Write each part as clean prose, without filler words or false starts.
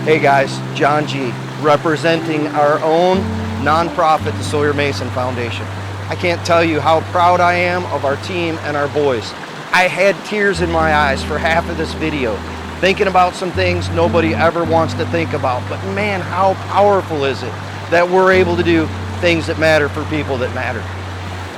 Hey guys, John G, representing our own nonprofit, the Sawyer Mason Foundation. I can't tell you how proud I am of our team and our boys. I had tears in my eyes for half of this video, thinking about some things nobody ever wants to think about. But man, how powerful is it that we're able to do things that matter for people that matter.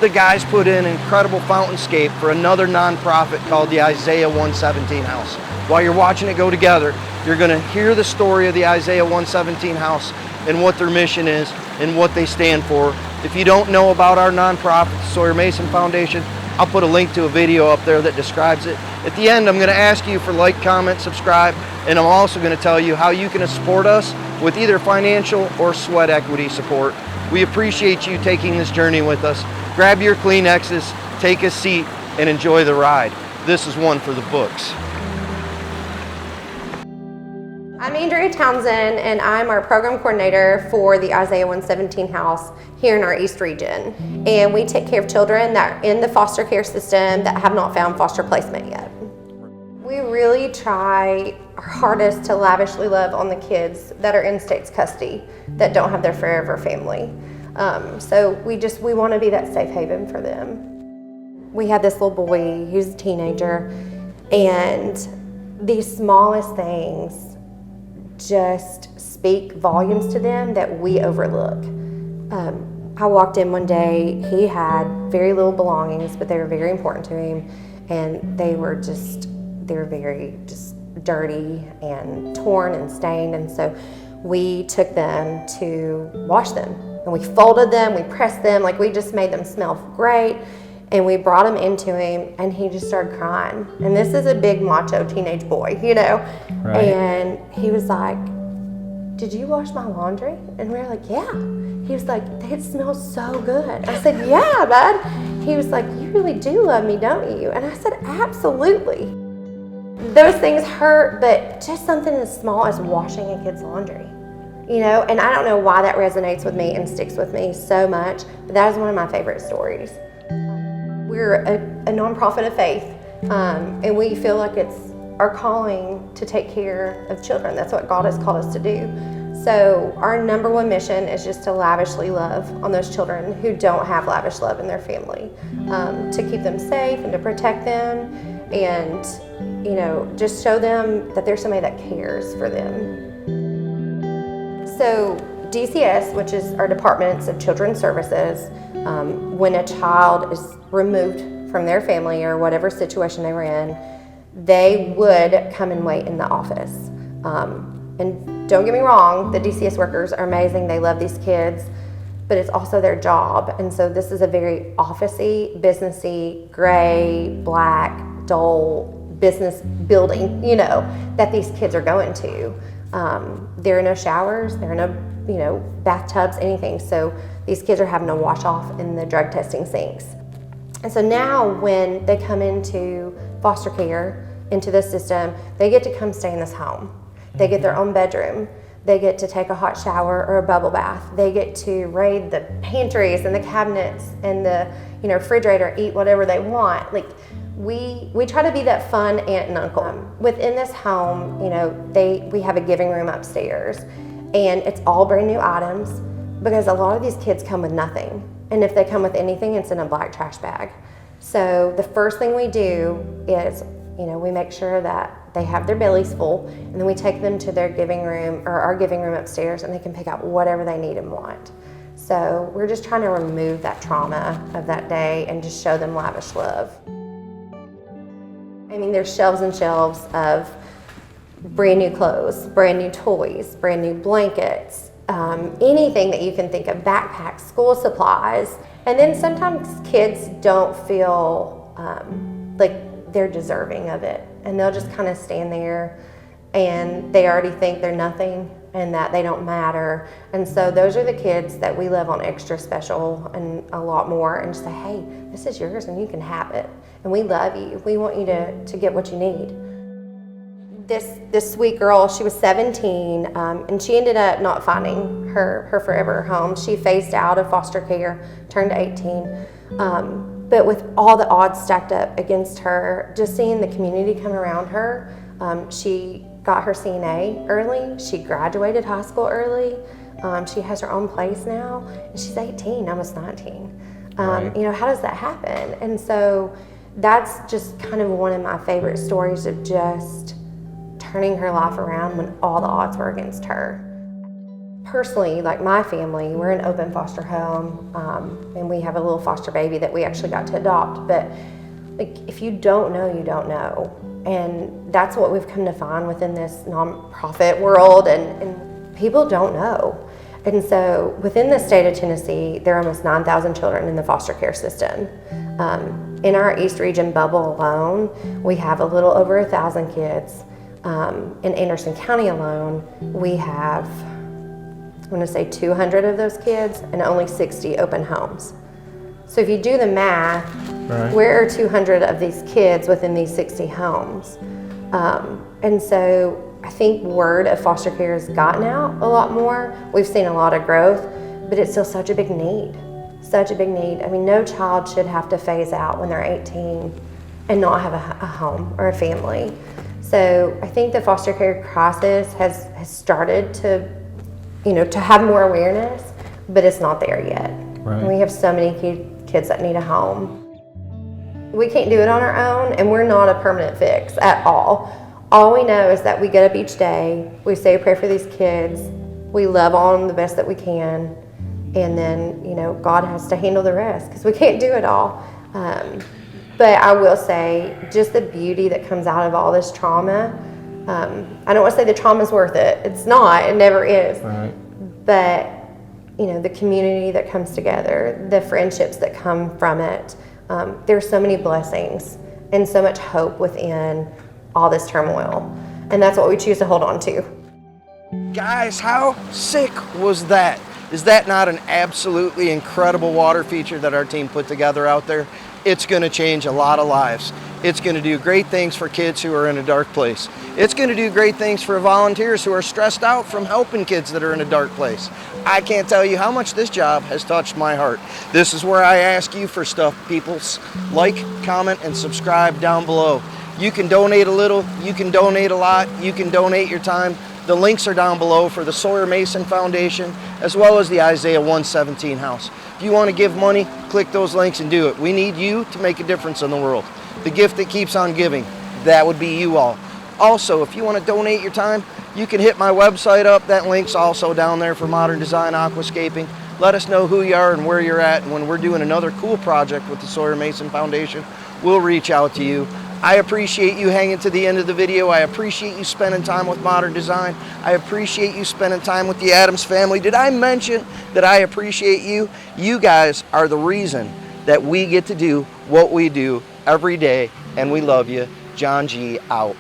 The guys put in an incredible fountainscape for another nonprofit called the Isaiah 117 House. While you're watching it go together, you're going to hear the story of the Isaiah 117 House and what their mission is and what they stand for. If you don't know about our nonprofit, the Sawyer Mason Foundation, I'll put a link to a video up there that describes it. At the end, I'm going to ask you for like, comment, subscribe, and I'm also going to tell you how you can support us with either financial or sweat equity support. We appreciate you taking this journey with us. Grab your Kleenexes, take a seat, and enjoy the ride. This is one for the books. I'm Andrea Townsend, and I'm our program coordinator for the Isaiah 117 House here in our East region. And we take care of children that are in the foster care system that have not found foster placement yet. We really try our hardest to lavishly love on the kids that are in state's custody that don't have their forever family. So we want to be that safe haven for them. We had this little boy, he was a teenager, and these smallest things just speak volumes to them that we overlook. I walked in one day, he had very little belongings, but they were very important to him, and they were very dirty and torn and stained, and so we took them to wash them, and we folded them, we pressed them, like we just made them smell great, and we brought them into him, and he just started crying. And this is a big macho teenage boy, you know? Right. And he was like, "Did you wash my laundry?" And we were like, "Yeah." He was like, "It smells so good." I said, "Yeah, bud." He was like, "You really do love me, don't you?" And I said, "Absolutely." Those things hurt, but just something as small as washing a kid's laundry, you know? And I don't know why that resonates with me and sticks with me so much, but that is one of my favorite stories. We're a nonprofit of faith, and we feel like it's our calling to take care of children. That's what God has called us to do. So our number one mission is just to lavishly love on those children who don't have lavish love in their family, to keep them safe and to protect them, and just show them that there's somebody that cares for them. So DCS, which is our Departments of Children's Services, when a child is removed from their family or whatever situation they were in, they would come and wait in the office. And don't get me wrong, the DCS workers are amazing, they love these kids, but it's also their job. And so this is a very office-y, businessy, gray, black, dull business building, that these kids are going to. There are no showers, there are no bathtubs, anything. So these kids are having to wash off in the drug testing sinks. And so now when they come into foster care, into the system, they get to come stay in this home. They get their own bedroom. They get to take a hot shower or a bubble bath. They get to raid the pantries and the cabinets and the refrigerator, eat whatever they want. Like we try to be that fun aunt and uncle. Within this home, we have a giving room upstairs, and it's all brand new items because a lot of these kids come with nothing. And if they come with anything, it's in a black trash bag. So the first thing we do is, we make sure that they have their bellies full, and then we take them to their giving room or our giving room upstairs, and they can pick out whatever they need and want. So we're just trying to remove that trauma of that day and just show them lavish love. I mean, there's shelves and shelves of brand new clothes, brand new toys, brand new blankets, anything that you can think of, backpacks, school supplies. And then sometimes kids don't feel like they're deserving of it, and they'll just kind of stand there and they already think they're nothing and that they don't matter. And so those are the kids that we love on extra special and a lot more, and just say, "Hey, this is yours and you can have it, and we love you. We want you to get what you need." This sweet girl, she was 17, and she ended up not finding her forever home. She phased out of foster care, turned 18. But with all the odds stacked up against her, just seeing the community come around her, she got her CNA early. She graduated high school early. She has her own place now, and she's 18, almost 19. Right. You know, how does that happen? And so that's just kind of one of my favorite stories of just turning her life around when all the odds were against her. Personally, like my family, we're an open foster home, and we have a little foster baby that we actually got to adopt. But like, if you don't know, you don't know. And that's what we've come to find within this nonprofit world, and people don't know. And so within the state of Tennessee, there are almost 9,000 children in the foster care system. In our East Region bubble alone, we have a little over 1,000 kids. In Anderson County alone, we have, I want to say 200 of those kids and only 60 open homes. So if you do the math, Right. where are 200 of these kids within these 60 homes? And so I think word of foster care has gotten out a lot more. We've seen a lot of growth, but it's still such a big need, such a big need. I mean, no child should have to phase out when they're 18 and not have a home or a family. So I think the foster care crisis has started to, you know, to have more awareness, but it's not there yet. Right. And we have so many kids that need a home. We can't do it on our own, and we're not a permanent fix at all. All we know is that we get up each day, we say a prayer for these kids, we love on them the best that we can, and then, you know, God has to handle the rest because we can't do it all. But I will say, just the beauty that comes out of all this trauma, I don't want to say the trauma's worth it. It's not, it never is. Right. But, you know, the community that comes together, the friendships that come from it, there's so many blessings and so much hope within all this turmoil. And that's what we choose to hold on to. Guys, how sick was that? Is that not an absolutely incredible water feature that our team put together out there? It's going to change a lot of lives. It's going to do great things for kids who are in a dark place. It's going to do great things for volunteers who are stressed out from helping kids that are in a dark place. I can't tell you how much this job has touched my heart. This is where I ask you for stuff, peoples. Like, comment, and subscribe down below. You can donate a little, you can donate a lot, you can donate your time. The links are down below for the Sawyer Mason Foundation, as well as the Isaiah 117 house. If you want to give money, click those links and do it. We need you to make a difference in the world. The gift that keeps on giving, that would be you all. Also, if you want to donate your time, you can hit my website up. That link's also down there for Modern Design Aquascaping. Let us know who you are and where you're at, and when we're doing another cool project with the Sawyer Mason Foundation, we'll reach out to you. I appreciate you hanging to the end of the video. I appreciate you spending time with Modern Design. I appreciate you spending time with the Adams family. Did I mention that I appreciate you? You guys are the reason that we get to do what we do every day, and we love you. John G. out.